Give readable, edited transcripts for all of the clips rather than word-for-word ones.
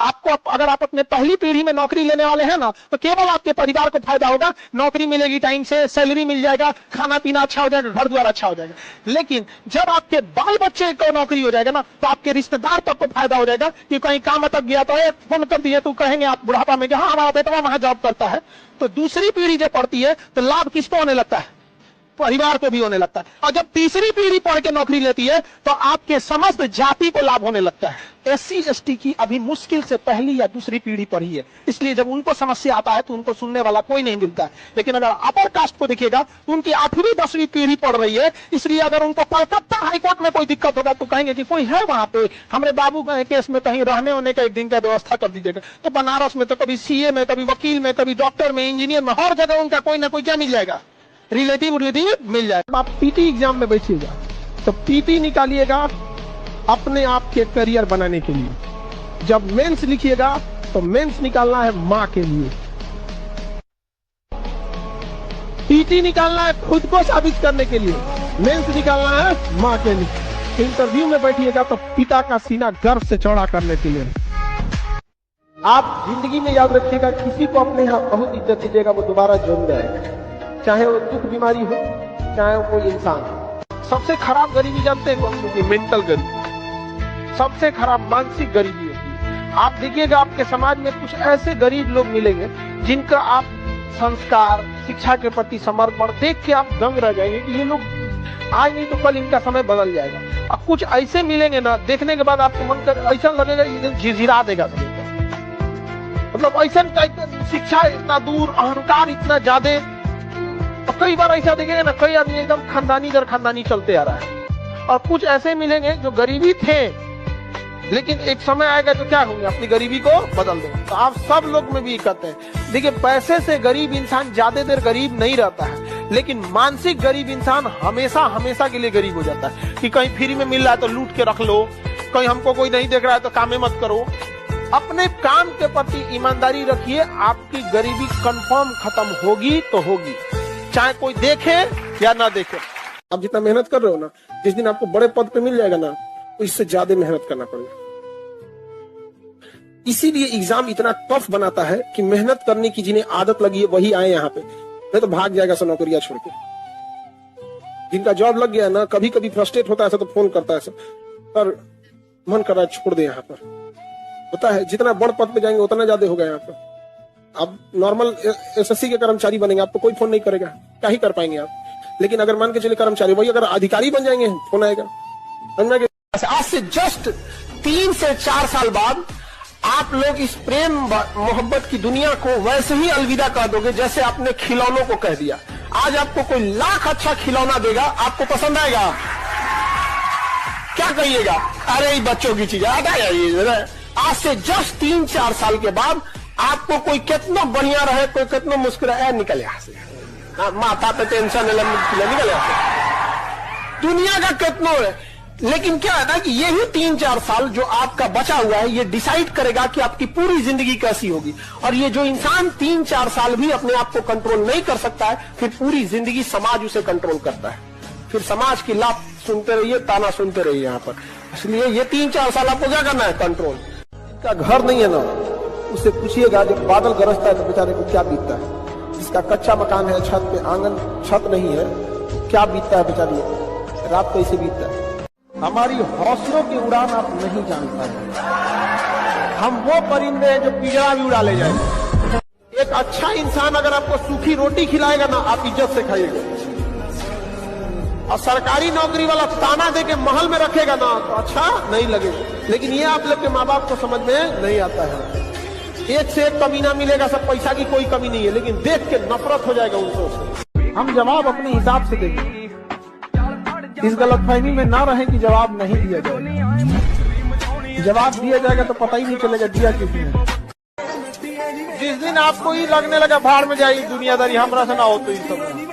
आपको अगर आप अपने पहली पीढ़ी में नौकरी लेने वाले हैं ना, तो केवल आपके परिवार को फायदा होगा, नौकरी मिलेगी टाइम से, सैलरी मिल जाएगा, खाना पीना अच्छा हो जाएगा, घर द्वार अच्छा हो जाएगा। लेकिन जब आपके बाल बच्चे को नौकरी हो जाएगा ना, तो आपके रिश्तेदार तक को फायदा हो जाएगा कि कहीं काम अटक गया तो फोन कर दिए, तो कहेंगे आप बुढ़ापा में कि हाँ हमारा बेटा वहां जॉब करता है। तो दूसरी पीढ़ी जब पढ़ती है तो लाभ किसको होने लगता है? परिवार को भी होने लगता है। और जब तीसरी पीढ़ी पढ़ के नौकरी लेती है तो आपके समस्त जाति को लाभ होने लगता है। एससी एसटी की अभी मुश्किल से पहली या दूसरी पीढ़ी पढ़ी है, इसलिए जब उनको समस्या आता है तो उनको सुनने वाला कोई नहीं मिलता है। लेकिन अगर अपर कास्ट को देखिएगा तो उनकी 8वीं 10वीं पीढ़ी पढ़ रही है, इसलिए अगर उनको कलकत्ता हाईकोर्ट में कोई दिक्कत होगा तो कहेंगे कि कोई है वहां पे, हमारे बाबू का केस में कहीं रहने होने का एक दिन का व्यवस्था कर दीजिएगा। तो बनारस में तो कभी सीए में, कभी वकील में, कभी डॉक्टर में, इंजीनियर में, हर जगह उनका कोई ना कोई क्या मिल जाएगा, रिलेटिव मिल जाए। आप पीटी एग्जाम में बैठिएगा तो पीटी निकालिएगा अपने आप के करियर बनाने के लिए। जब मेंस लिखिएगा तो मेंस निकालना है मां के लिए, पीटी निकालना है खुद को साबित करने के लिए, मेंस निकालना है मां के लिए। इंटरव्यू में बैठिएगा तो पिता का सीना गर्व से चौड़ा करने के लिए। आप जिंदगी में याद रखिएगा, किसी को अपने यहाँ बहुत इज्जत दीजिएगा वो दोबारा जरूर आएगा, चाहे वो दुख बीमारी हो, चाहे वो कोई इंसान हो। सबसे खराब गरीबी जानते हैं कौन सी? मेंटल गरीबी, सबसे खराब मानसिक गरीबी होती है। आप देखिएगा आपके समाज में कुछ ऐसे गरीब लोग मिलेंगे जिनका आप संस्कार, शिक्षा के प्रति समर्पण देख के आप दंग रह जाएंगे कि ये लोग आज नहीं तो कल इनका समय बदल जाएगा। अब कुछ ऐसे मिलेंगे ना, देखने के बाद आपको मन कर ऐसा लगेगा झिझिरा देगा, मतलब ऐसा टाइप का शिक्षा इतना दूर, अहंकार इतना ज्यादा। और कई बार ऐसा देखेंगे ना, कई आदमी एकदम खानदानी दर खानदानी चलते आ रहा है। और कुछ ऐसे मिलेंगे जो गरीबी थे लेकिन एक समय आएगा तो क्या होंगे, अपनी गरीबी को बदल देंगे। तो आप सब लोग में भी कहते हैं, देखिए पैसे से गरीब इंसान ज्यादा देर गरीब नहीं रहता है, लेकिन मानसिक गरीब इंसान हमेशा हमेशा के लिए गरीब हो जाता है। कि कहीं फ्री में मिल रहा है तो लूट के रख लो, कहीं हमको कोई नहीं देख रहा है तो कामे मत करो। अपने काम के प्रति ईमानदारी रखिए, आपकी गरीबी कंफर्म खत्म होगी तो होगी, चाहे कोई देखे या ना देखे। आप जितना मेहनत कर रहे हो ना, जिस दिन आपको बड़े पद पे मिल जाएगा ना, तो इससे ज्यादा मेहनत करना पड़ेगा। इसीलिए एग्जाम इतना टफ बनाता है कि मेहनत करने की जिन्हें आदत लगी है वही आए यहाँ पे, नहीं तो भाग जाएगा सब नौकरियां छोड़ के। जिनका जॉब लग गया ना, कभी कभी फ्रस्ट्रेट होता है तो फोन करता है सर मन कर रहा है छोड़ दे। यहाँ पर होता है जितना बड़ पद पे जाएंगे उतना ज्यादा होगा। यहाँ पर आप नॉर्मल एसएससी के कर्मचारी बनेंगे, आपको कोई फोन नहीं करेगा, क्या ही कर पाएंगे आप। लेकिन अगर मान के चले कर्मचारी, वही अगर अधिकारी बन जाएंगे फोन आएगा। आज से जस्ट 3 से 4 साल बाद आप लोग इस प्रेम मोहब्बत की दुनिया को वैसे ही अलविदा कर दोगे जैसे आपने खिलौनों को कह दिया। आज आपको कोई लाख अच्छा खिलौना देगा, आपको पसंद आएगा? क्या कहिएगा, अरे बच्चों की चीज याद आएगा। आज से जस्ट 3-4 साल के बाद आपको कोई कितना बढ़िया रहे, कोई कितना मुस्कुराया, निकल यहाँ से, माथा पे टेंशन निकल यहाँ से, दुनिया का कितना है। लेकिन क्या है ना कि यही 3-4 साल जो आपका बचा हुआ है, ये डिसाइड करेगा कि आपकी पूरी जिंदगी कैसी होगी। और ये जो इंसान 3-4 साल भी अपने आप को कंट्रोल नहीं कर सकता है, फिर पूरी जिंदगी समाज उसे कंट्रोल करता है। फिर समाज की लात सुनते रहिए, ताना सुनते रहिए यहाँ पर। इसलिए ये 3-4 साल आपको क्या करना है, कंट्रोल। जिसका घर नहीं है ना, उससे पूछिएगा जब बादल गरजता है तो बेचारे को क्या बीतता है। जिसका कच्चा मकान है, छत पे आंगन छत नहीं है, क्या बीतता है बेचारी, रात को इसे बीतता है। हमारी हौसलों की उड़ान आप नहीं जान पाएंगे। हम वो परिंदे हैं जो पिंजरा भी उड़ा ले जाएंगे। एक अच्छा इंसान अगर आपको सूखी रोटी खिलाएगा ना, आप इज्जत से खाइएगा। और सरकारी नौकरी वाला ताना दे के महल में रखेगा ना, तो अच्छा नहीं लगेगा। लेकिन ये आप लोग के माँ बाप को समझ में नहीं आता है। एक से एक कमी ना मिलेगा, सब पैसा की कोई कमी नहीं है, लेकिन देख के नफरत हो जाएगा उनको। हम जवाब अपने हिसाब से देंगे, इस गलतफहमी में ना रहे कि जवाब नहीं दिया जाएगा। जवाब दिया जाएगा तो पता ही नहीं चलेगा दिया किसने। जिस दिन आपको ही लगने लगा भाड़ में जाएगी दुनियादारी, हमरा से ना हो तो इस समय,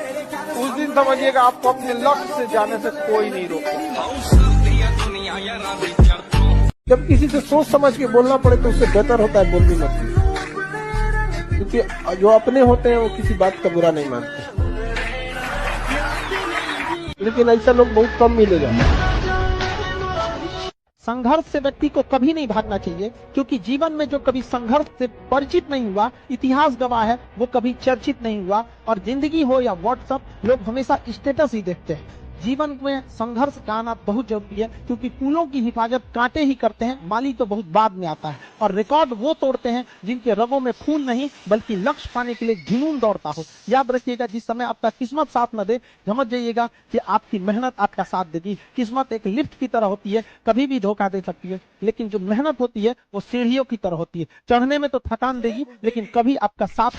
उस दिन समझिएगा आपको अपने लक्ष्य से जाने से कोई नहीं रोकेगा। जब किसी से सोच समझ के बोलना पड़े तो उससे बेहतर होता है बोलनी मत, क्योंकि जो अपने होते हैं वो किसी बात का बुरा नहीं मानते। लेकिन ऐसा लोग बहुत कम मिलेगा। संघर्ष से व्यक्ति को कभी नहीं भागना चाहिए, क्योंकि जीवन में जो कभी संघर्ष से परिचित नहीं हुआ, इतिहास गवाह है, वो कभी चर्चित नहीं हुआ। और जिंदगी हो या व्हाट्सएप, लोग हमेशा स्टेटस ही देखते हैं। जीवन में संघर्ष का आना बहुत जरूरी है, क्योंकि फूलों की हिफाजत कांटे ही करते हैं, माली तो बहुत बाद में आता है। और रिकॉर्ड वो तोड़ते हैं जिनके रगों में खून नहीं, बल्कि लक्ष्य पाने के लिए जुनून दौड़ता हो। याद रखिएगा, जिस समय आपका किस्मत साथ न दे, समझ जाइएगा कि आपकी मेहनत आपका साथ देगी। किस्मत एक लिफ्ट की तरह होती है, कभी भी धोखा दे सकती है, लेकिन जो मेहनत होती है वो सीढ़ियों की तरह होती है। चढ़ने में तो थकान देगी, लेकिन कभी आपका साथ